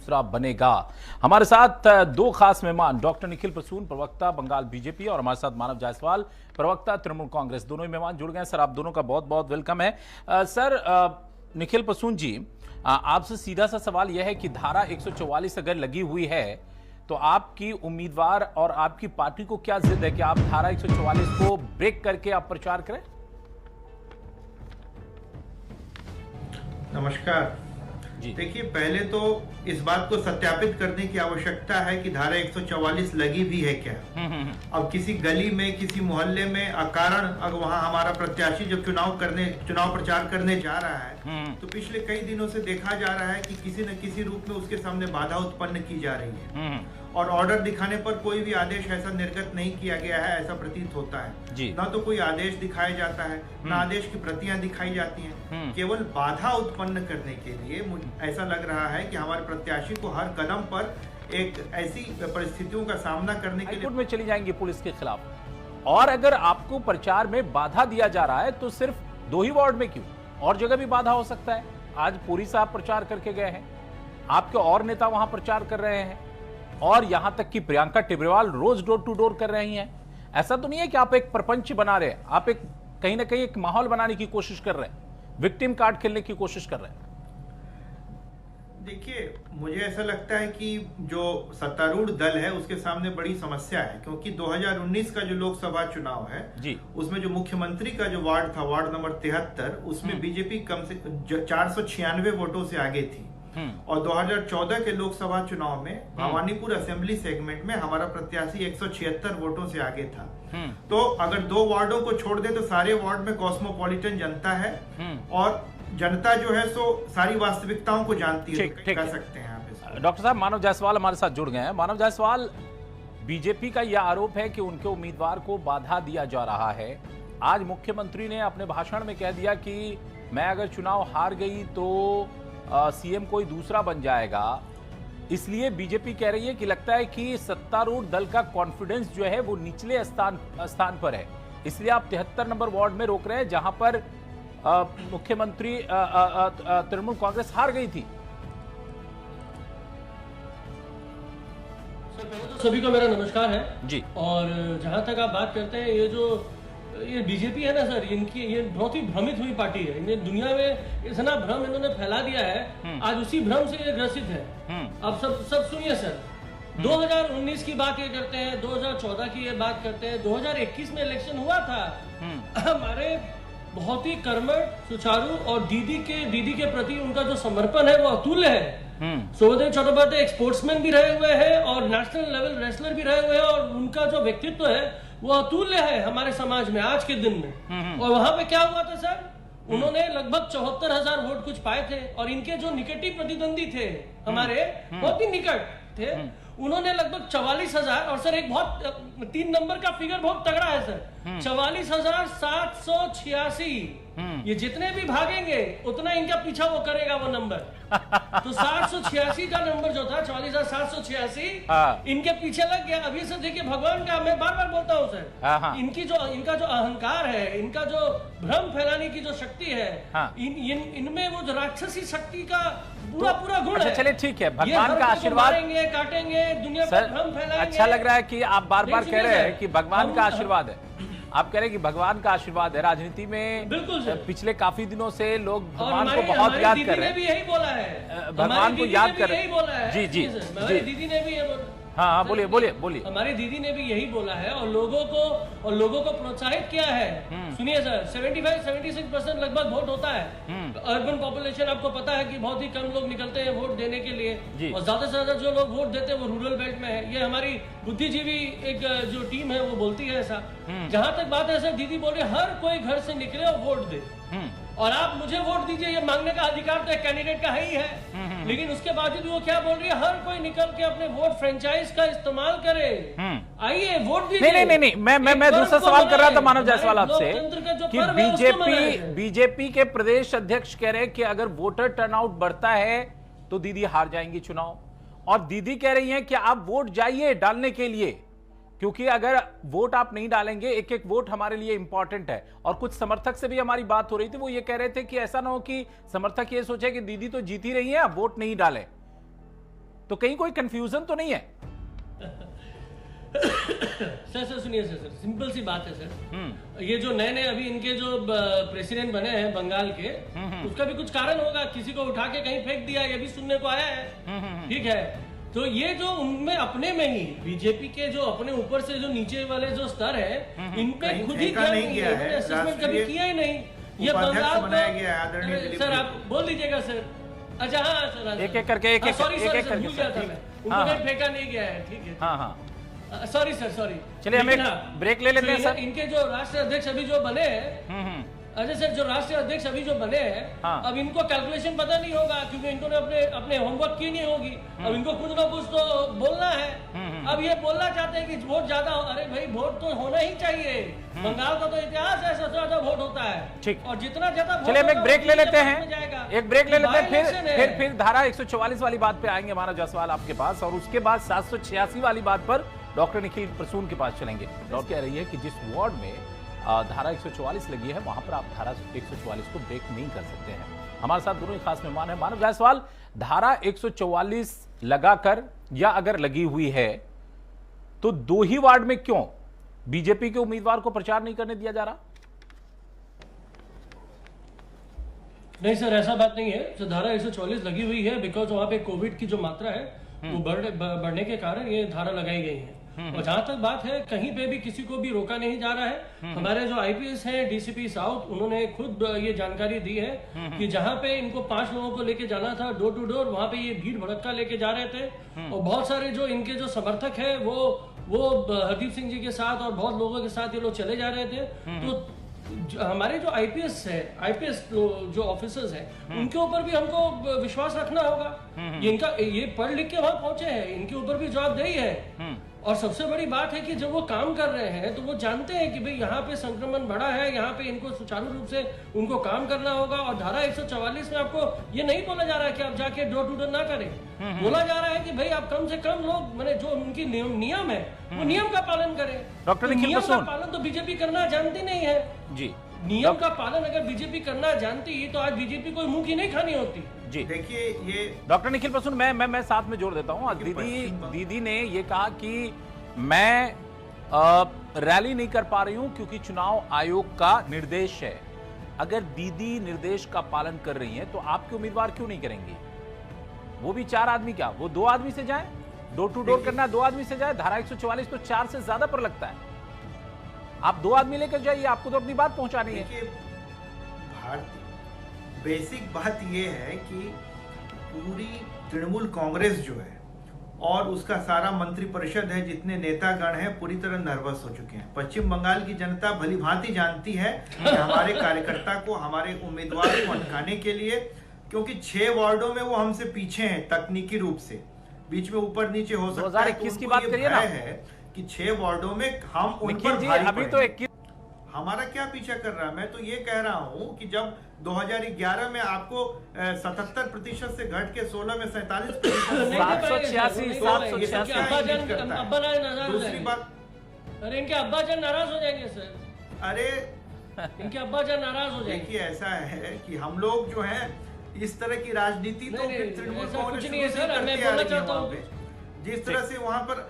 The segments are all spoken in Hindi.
दूसरा बनेगा। हमारे साथ दो खास मेहमान, डॉक्टर निखिल प्रसून, प्रवक्ता बंगाल बीजेपी, और हमारे साथ मानव जायसवाल, प्रवक्ता तृणमूल कांग्रेस। दोनों ही मेहमान जुड़ गए। सर, आप दोनों का बहुत बहुत वेलकम है। सर, निखिल प्रसून जी, आपसे सीधा सा सवाल यह है कि धारा 144 अगर लगी हुई है तो आपकी उम्मीदवार और आपकी पार्टी को क्या जिद है कि आप धारा 144 को ब्रेक करके आप प्रचार करें? नमस्कार जी। देखिए, पहले तो इस बात को सत्यापित करने की आवश्यकता है कि धारा 144 लगी भी है क्या। अब किसी गली में, किसी मोहल्ले में अकारण अगर वहां हमारा प्रत्याशी जब चुनाव प्रचार करने जा रहा है तो पिछले कई दिनों से देखा जा रहा है कि किसी न किसी रूप में उसके सामने बाधा उत्पन्न की जा रही है और ऑर्डर दिखाने पर कोई भी आदेश ऐसा निर्गत नहीं किया गया है, ऐसा प्रतीत होता है। ना तो कोई आदेश दिखाया जाता है, ना आदेश की प्रतियां दिखाई जाती हैं। केवल बाधा उत्पन्न करने के लिए ऐसा लग रहा है कि हमारे प्रत्याशी को हर कदम पर एक ऐसी परिस्थितियों का सामना करने के लिए में चली जाएंगी पुलिस के खिलाफ। और अगर आपको प्रचार में बाधा दिया जा रहा है तो सिर्फ 2 ही वार्ड में क्यों, और जगह भी बाधा हो सकता है। आज पुरी साहब प्रचार करके गए हैं, आपके और नेता वहां प्रचार कर रहे हैं, और यहां तक कि प्रियंका टिब्रेवाल रोज डोर टू डोर कर रही हैं। ऐसा तो नहीं है कि आप एक प्रपंच बना रहे हैं, आप एक कहीं ना कहीं एक माहौल बनाने की कोशिश कर रहे हैं, विक्टिम कार्ड खेलने की कोशिश कर रहे हैं। देखिए, मुझे ऐसा लगता है कि जो सत्तारूढ़ दल है उसके सामने बड़ी समस्या है, क्योंकि 2019 का जो लोकसभा चुनाव है जी, उसमें जो मुख्यमंत्री का जो वार्ड था, वार्ड नंबर 73, उसमें बीजेपी कम से 496 वोटों से आगे थी। और 2014 के लोकसभा चुनाव में भवानीपुर असेंबली सेगमेंट में हमारा प्रत्याशी 176 वोटों से आगे था। तो अगर 2 वार्डों को छोड़ दे तो सारे वार्ड में कॉस्मोपॉलिटन जनता है और जनता जो है सो सारी वास्तविकताओं को जानती है, कह सकते हैं आप। डॉक्टर साहब, मानव जायसवाल हमारे साथ जुड़ गए हैं। मानव जायसवाल, बीजेपी का यह आरोप है कि उनके उम्मीदवार को बाधा दिया जा रहा है। आज मुख्यमंत्री ने अपने भाषण में कह दिया कि मैं अगर चुनाव हार गई तो सीएम कोई दूसरा बन जाएगा। इसलिए बीजेपी कह रही है कि लगता है कि सत्तारूढ़ दल का कॉन्फिडेंस जो है वो निचले स्थान पर है, इसलिए आप 73 नंबर वार्ड में रोक रहे हैं जहां पर मुख्यमंत्री तृणमूल कांग्रेस हार गई थी। सर, पहले तो सभी को मेरा नमस्कार है जी। और जहां तक आप बात करते हैं, ये बीजेपी है ना सर, इनकी ये बहुत ही भ्रमित हुई पार्टी है। इन्हें दुनिया में इतना भ्रम इन्होंने फैला दिया है, आज उसी भ्रम से ये ग्रसित है। अब सब सुनिए सर, 2019 की बात ये करते हैं, 2014 की ये बात करते हैं, 2021 में इलेक्शन हुआ था। हमारे बहुत ही कर्मठ, सुचारू और दीदी के प्रति उनका जो समर्पण है वो अतुल्य है। शोभदेव चट्टोपाध्याय एक स्पोर्ट्समैन भी रहे हुए हैं और नेशनल लेवल रेसलर भी रहे हुए हैं, और उनका जो व्यक्तित्व है वो अतुल्य है हमारे समाज में आज के दिन में। और वहां पे क्या हुआ था सर, उन्होंने लगभग 74,000 वोट कुछ पाए थे, और इनके जो निकटी प्रतिद्वंदी थे हमारे, बहुत ही निकट थे, उन्होंने लगभग 44,000, और सर एक बहुत 3 नंबर का फिगर बहुत तगड़ा है सर, 44,786। ये जितने भी भागेंगे उतना इनका पीछा वो करेगा वो नंबर। तो 786 का नंबर जो था, 44,786 इनके पीछे लग गया। अभी से देखिए, भगवान का मैं बार बार बोलता हूँ सर, इनका जो अहंकार है, इनका जो भ्रम फैलाने की जो शक्ति है, इनमें वो जो राक्षसी शक्ति का पूरा गुण है। चलिए ठीक है, भगवान का आशीर्वाद, काटेंगे दुनिया पर भ्रम फैलाएंगे। अच्छा लग रहा है कि आप बार बार कह रहे हैं कि भगवान का आशीर्वाद है। आप कह रहे हैं कि भगवान का आशीर्वाद है। राजनीति में पिछले काफी दिनों से लोग भगवान को बहुत याद कर रहे हैं। भी यही बोला है, भगवान को याद कर रहे हैं। जी जी जी, दीदी ने भी हाँ, बोलिए। हमारी दीदी ने भी यही बोला है और लोगों को प्रोत्साहित किया है। सुनिए सर, 75-76% लगभग वोट होता है। अर्बन पॉपुलेशन आपको पता है कि बहुत ही कम लोग निकलते हैं वोट देने के लिए, और ज्यादा से ज्यादा जो लोग वोट देते हैं वो रूरल बेल्ट में है। ये हमारी बुद्धिजीवी एक जो टीम है वो बोलती है ऐसा। जहां तक बात है सर, दीदी बोल रही हर कोई घर से निकले और वोट दे, और आप मुझे वोट दीजिए, ये मांगने का अधिकार तो एक कैंडिडेट का ही है। लेकिन उसके बावजूद वो क्या बोल रही है, हर कोई निकल के अपने वोट फ्रेंचाइज का इस्तेमाल करे, आइए वोट दीजिए। नहीं, मैं दूसरा सवाल कर रहा था मानव जायसवाल आपसे कि बीजेपी के प्रदेश अध्यक्ष कह रहे हैं कि अगर वोटर टर्नआउट बढ़ता है तो दीदी हार जाएंगी चुनाव, और दीदी कह रही हैं कि आप वोट जाइए डालने के लिए, क्योंकि अगर वोट आप नहीं डालेंगे, एक एक वोट हमारे लिए इंपॉर्टेंट है। और कुछ समर्थक से भी हमारी बात हो रही थी, वो ये कह रहे थे कि ऐसा ना हो कि समर्थक ये सोचे कि दीदी तो जीती रही है, अब वोट नहीं डाले। तो कहीं कोई कंफ्यूजन तो नहीं है? सर सुनिए सर, सिंपल सी बात है सर। ये जो नए अभी इनके जो प्रेसिडेंट बने हैं बंगाल के, उसका भी कुछ कारण होगा, किसी को उठा के कहीं फेंक दिया, ये भी सुनने को आया है। ठीक है, तो ये जो उनमें अपने में ही बीजेपी के जो अपने ऊपर से जो नीचे वाले जो स्तर है, इन पे खुद ही क्या नहीं किया है, असेसमेंट कभी किया ही नहीं। ये बंगाल बनाया गया है। सर आप बोल दीजिएगा सर। अच्छा हाँ सर, एक एक करके सॉरी भूल गया था मैं, उनको कहीं फेंका नहीं गया है। ठीक है, हाँ हाँ, सॉरी सर, सॉरी। चलिए हम एक ब्रेक ले लेते हैं सर। इनके जो राष्ट्रीय अध्यक्ष अभी जो बने हैं, अजय सर, जो राष्ट्रीय अध्यक्ष अभी जो बने हैं, अब इनको कैलकुलेशन पता नहीं होगा, क्योंकि इन्होंने अपने होमवर्क की नहीं होगी। अब इनको कुछ ना कुछ तो बोलना है। अब ये बोलना चाहते हैं कि वोट ज्यादा, अरे भाई वोट तो होना ही चाहिए। बंगाल का तो इतिहास है, सबसे ज्यादा वोट होता है। ठीक, और जितना ज्यादा, चलिए हम एक ब्रेक ले लेते हैं, एक ब्रेक ले लेते हैं, फिर धारा 144 वाली बात पे आएंगे मानव जायसवाल आपके पास, और उसके बाद 786 वाली बात पर डॉक्टर निखिल प्रसून के पास चलेंगे। डॉक्टर कह रही है कि जिस वार्ड में धारा 144 लगी है, वहां पर आप धारा 144 को ब्रेक नहीं कर सकते हैं। हमारे साथ दोनों ही खास मेहमान हैं। मानव जायसवाल, धारा 144 लगाकर या अगर लगी हुई है तो 2 ही वार्ड में क्यों बीजेपी के उम्मीदवार को प्रचार नहीं करने दिया जा रहा? नहीं सर, ऐसा बात नहीं है। तो धारा 144 लगी हुई है बिकॉज वहां पे कोविड की जो मात्रा है वो बढ़ने के कारण ये धारा लगाई गई है। और जहां तक बात है, कहीं पे भी किसी को भी रोका नहीं जा रहा है। हमारे जो आईपीएस हैं, डीसीपी साउथ, उन्होंने खुद ये जानकारी दी है कि जहां पे इनको 5 लोगों को लेके जाना था डोर टू डोर, वहां पे ये भीड़ भड़क्का लेके जा रहे थे। और बहुत सारे जो इनके जो समर्थक है वो हरदीप सिंह जी के साथ और बहुत लोगों के साथ ये लोग चले जा रहे थे। तो हमारे जो आईपीएस जो ऑफिसर्स हैं, उनके ऊपर भी हमको विश्वास रखना होगा। ये पढ़ लिख के वहां पहुंचे हैं, इनके ऊपर भी जवाबदेही है। और सबसे बड़ी बात है कि जब वो काम कर रहे हैं तो वो जानते हैं कि भाई यहाँ पे संक्रमण बढ़ा है, यहाँ पे इनको सुचारू रूप से उनको काम करना होगा। और धारा 144 में आपको ये नहीं बोला जा रहा है कि आप जाके डोर टू डोर ना करें। बोला जा रहा है कि भाई आप कम से कम लोग, मैंने जो उनकी नियम है वो नियम का पालन करें। डॉक्टर निखिल नियम का पालन तो बीजेपी करना जानती नहीं है जी। नियम का पालन अगर बीजेपी करना जानती तो आज बीजेपी को मुंह की नहीं खानी होती। जी देखिए, ये डॉक्टर निखिल प्रसून, मैं साथ में जोड़ देता हूं। दीदी ने ये कहा कि मैं रैली नहीं कर पा रही हूं क्योंकि चुनाव आयोग का निर्देश है। अगर दीदी निर्देश का पालन कर रही हैं तो आपके उम्मीदवार क्यों नहीं करेंगे? वो भी 4 आदमी, क्या वो 2 आदमी से जाए? डोर टू डोर करना 2 आदमी से जाए। धारा 144 तो 4 से ज्यादा पर लगता है। आप 2 आदमी लेकर जाइए, आपको तो अपनी बात पहुंचानी है। बेसिक बात यह है कि पूरी तृणमूल कांग्रेस जो है और उसका सारा मंत्रिपरिषद है, जितने नेतागण हैं, पूरी तरह नर्वस हो चुके हैं। पश्चिम बंगाल की जनता भली भांति जानती है कि हमारे कार्यकर्ता को, हमारे उम्मीदवार को अटकाने के लिए, क्योंकि 6 वार्डों में वो हमसे पीछे हैं तकनीकी रूप से, बीच में ऊपर नीचे हो सकता है। 2021 की बात करिए ना, है कि 6 वार्डों में हम उन पर अभी तो 21 हमारा क्या पीछा कर रहा है? मैं तो ये कह रहा हूं कि जब 2011 में आपको 77% से घट के 16 में 47%, 786 दूसरी बात, अरे इनके अब्बाजान नाराज हो जाएंगे सर। अरे इनके अब्बाजान नाराज हो जाएंगे। देखिए, ऐसा है कि हम लोग जो है इस तरह की राजनीति तो तृणमूल कांग्रेस करती आ रही है। जिस तरह से वहां पर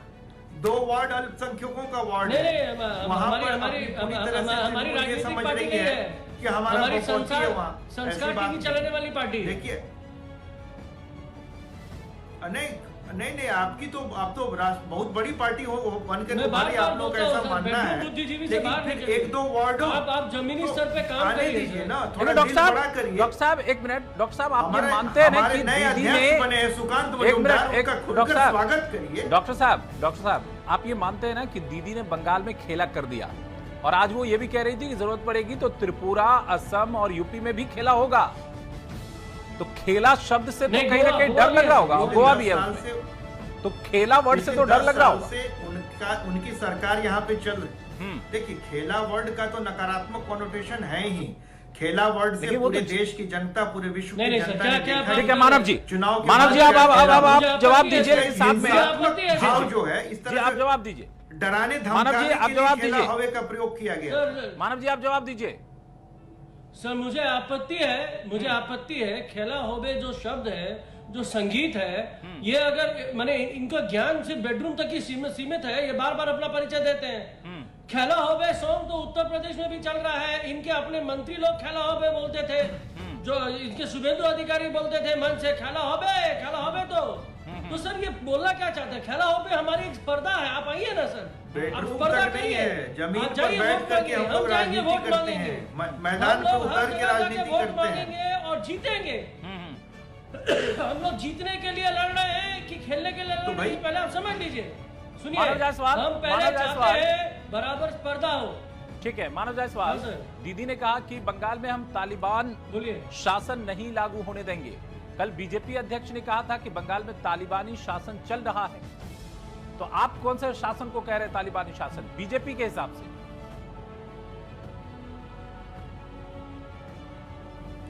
2 वार्ड अल्पसंख्यकों का वार्ड है, वहां पर हमारी राजनीतिक पार्टी नहीं है कि हमारी संस्कार की चलाने वाली पार्टी। देखिए, नहीं, आपकी तो आप तो बहुत बड़ी पार्टी हो बनकर तुम्हारी आप लोग ऐसा मानना है, लेकिन फिर 1-2 वार्ड आप जमीनी स्तर पे काम करिए ना, थोड़ा डॉक्टर साहब 1 मिनट। डॉक्टर साहब, आप ये मानते हैं ना कि दीदी ने बने हैं सुकांत मजूमदार, उनका खुलकर स्वागत करिए। डॉक्टर साहब आप ये मानते हैं ना कि दीदी ने बंगाल में खेला कर दिया, और आज वो ये भी कह रही थी कि जरूरत पड़ेगी तो त्रिपुरा, असम और यूपी में भी खेला होगा। तो खेला शब्द से तो कहीं ना कहीं डर लग रहा होगा। गोवा भी है, तो खेला वर्ड से तो डर लग रहा होगा। उनकी सरकार यहाँ पे चल रही। देखिए, खेला वर्ड का तो नकारात्मक कॉनोटेशन है ही। खेला वर्ड से पूरे देश की जनता, पूरे विश्व की जनता, ठीक है मानव जी, चुनाव मानव जी आप जवाब दीजिए। साथ में भाव जो है इस तरह आप जवाब दीजिए। डराने मानव जी आप जवाब दीजिए। हवे का प्रयोग किया गया। मानव जी आप जवाब दीजिए। सर मुझे आपत्ति है खेला होबे जो शब्द है, जो संगीत है, ये अगर माने इनका ज्ञान सिर्फ बेडरूम तक ही सीमित है, ये बार बार अपना परिचय देते हैं। खेला होबे सॉन्ग तो उत्तर प्रदेश में भी चल रहा है, इनके अपने मंत्री लोग खेला होबे बोलते थे, जो इनके शुभेंदु अधिकारी बोलते थे मन से खेला होबे तो सर ये बोलना क्या चाहते हैं? खेला होबे हमारी एक स्पर्धा है, आप आइए ना सर, आप स्पर्धा करिए, जमीन पर बैठ करके हम लोग राजनीति करते हैं, मैदान पर उतर के राजनीति करते हैं और जीतेंगे। हम लोग जीतने के लिए लड़ रहे हैं कि खेलने के लिए लड़ रहे हैं, पहले आप समझ लीजिए। सुनिए, हम पहले चाहते हैं बराबर स्पर्धा हो। ठीक है मानव जायसवाल, दीदी ने कहा कि बंगाल में हम तालिबान शासन नहीं लागू होने देंगे। कल बीजेपी अध्यक्ष ने कहा था कि बंगाल में तालिबानी शासन चल रहा है, तो आप कौन से शासन को कह रहे हैं तालिबानी शासन? बीजेपी के हिसाब से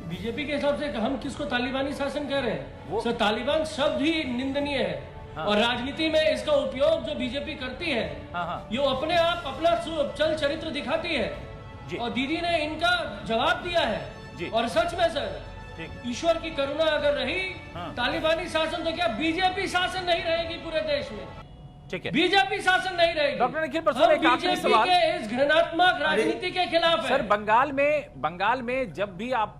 बीजेपी के हिसाब से हम किसको तालिबानी शासन कह रहे हैं? सर तालिबान शब्द ही निंदनीय है। हाँ। और राजनीति में इसका उपयोग जो बीजेपी करती है, हाँ। ये अपने आप अपना चल चरित्र दिखाती है और दीदी ने इनका जवाब दिया है। और सच में सर ईश्वर की करुणा अगर रही, हाँ। तालिबानी शासन तो क्या बीजेपी शासन नहीं रहेगी पूरे देश में। ठीक है, बीजेपी शासन नहीं रहेगी। डॉक्टर निखिल प्रसून, एक आखिरी सवाल इस घृणात्मक राजनीति के खिलाफ है। सर बंगाल में जब भी आप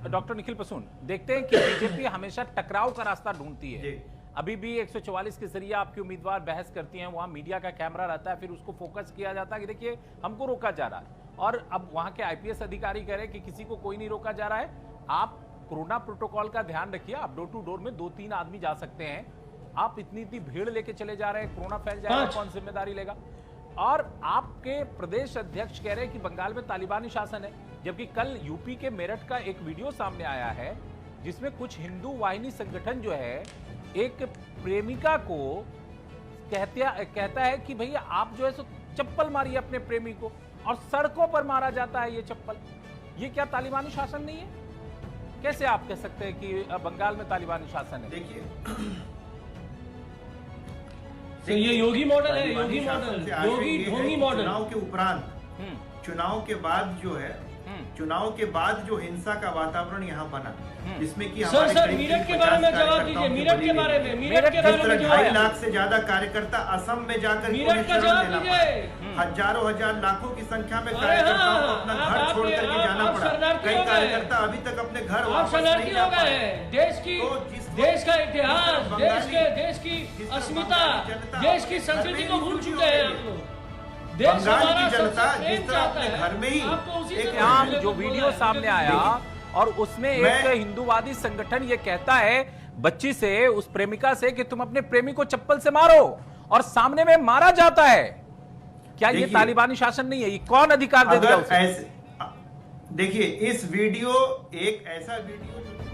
डॉक्टर निखिल प्रसून देखते हैं कि बीजेपी हमेशा टकराव का रास्ता ढूंढती है। अभी भी 144 के जरिए आपकी उम्मीदवार बहस करती हैं, वहां मीडिया का कैमरा रहता है, फिर उसको फोकस किया जाता है कि देखिए हमको रोका जा रहा है, और अब वहां के आईपीएस अधिकारी कह रहे हैं कि किसी को कोई नहीं रोका जा रहा है। आप कोरोना प्रोटोकॉल का ध्यान रखिए, आप डोर टू डोर में 2-3 आदमी जा सकते हैं, आप इतनी भीड़ लेके चले जा रहे हैं, कोरोना फैल जाएगा, कौन जिम्मेदारी लेगा? और आपके प्रदेश अध्यक्ष कह रहे हैं कि बंगाल में तालिबानी शासन है, जबकि कल यूपी के मेरठ का एक वीडियो सामने आया है जिसमें कुछ हिंदू वाहिनी संगठन जो है एक प्रेमिका को कहता है कि भैया आप जो है सो चप्पल मारिए अपने प्रेमी को, और सड़कों पर मारा जाता है ये चप्पल। ये क्या तालिबानी शासन नहीं है? कैसे आप कह सकते हैं कि बंगाल में तालिबानी शासन है? देखिए ये योगी मॉडल है, योगी ढोंगी मॉडल। चुनाव के उपरांत, चुनाव के बाद जो है, चुनाव के बाद जो हिंसा का वातावरण यहाँ बना, जिसमें कि सर मीरठ के बारे में जवाब दीजिए, मीरठ के बारे में 2.5 लाख से ज्यादा कार्यकर्ता असम में जाकर मीरठ का जवाब दीजिए। हजारों हजार लाखों की संख्या में कार्यकर्ताओं को अपना घर छोड़ करके जाना पड़ा। कई कार्यकर्ता अभी तक अपने घर वापस नहीं जा पाए। देश का इतिहास, देश की अस्मिता, देश की संस्कृति को भूल चुके हैं आप लोग। बंगाल की जनता जिस तरह अपने घर में ही एक जो वीडियो सामने आया और उसमें एक हिंदूवादी संगठन ये कहता है बच्ची से, उस प्रेमिका से, कि तुम अपने प्रेमी को चप्पल से मारो, और सामने में मारा जाता है। क्या ये तालिबानी शासन नहीं है? ये कौन अधिकार दे दिया उसे? देखिए इस वीडियो एक ऐसा वीडियो